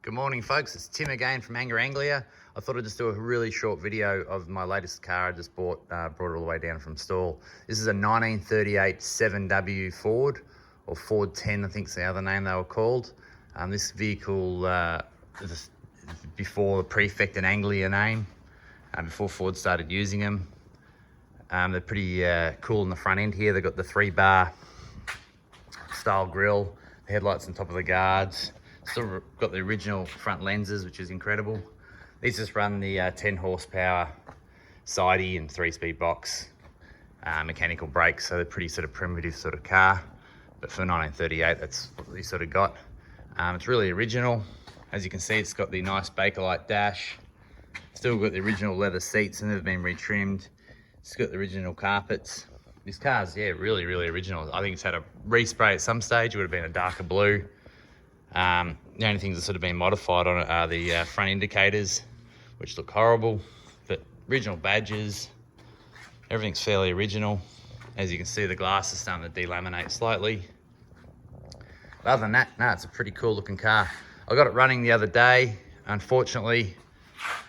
Good morning, folks. It's Tim again from Anglia. I thought I'd just do a really short video of my latest car I just brought it all the way down from stall. This is a 1938 7W Ford, or Ford 10, I think is the other name they were called. This vehicle is before the Prefect and Anglia name, before Ford started using them. They're pretty cool in the front end here. They've got the 3-bar style grille, the headlights on top of the guards. Still got the original front lenses, which is incredible. These just run the 10 horsepower sidey and 3-speed box, mechanical brakes, so they're pretty sort of primitive sort of car. But for 1938, that's what we sort of got. It's really original. As you can see, it's got the nice Bakelite dash. Still got the original leather seats and they've been retrimmed. It's got the original carpets. This car's, yeah, really, really original. I think it's had a respray at some stage. It would have been a darker blue. The only things that sort of been modified on it are the front indicators, which look horrible, but original badges, everything's fairly original. As you can see, the glass is starting to delaminate slightly. But other than that, no, it's a pretty cool looking car. I got it running the other day. Unfortunately,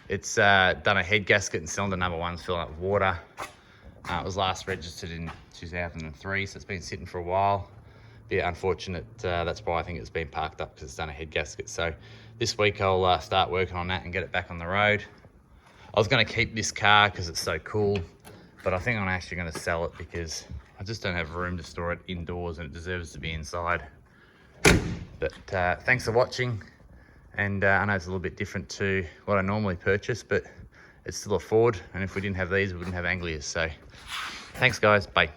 it's done a head gasket and cylinder number 1's filling up with water. It was last registered in 2003, so it's been sitting for a while. Yeah, unfortunate. That's why I think it's been parked up, because it's done a head gasket. So this week I'll start working on that and get it back on the road. I was going to keep this car because it's so cool, but I think I'm actually going to sell it because I just don't have room to store it indoors and it deserves to be inside. But thanks for watching, and I know it's a little bit different to what I normally purchase, but it's still a Ford, and if we didn't have these, we wouldn't have Anglias. So thanks guys, bye.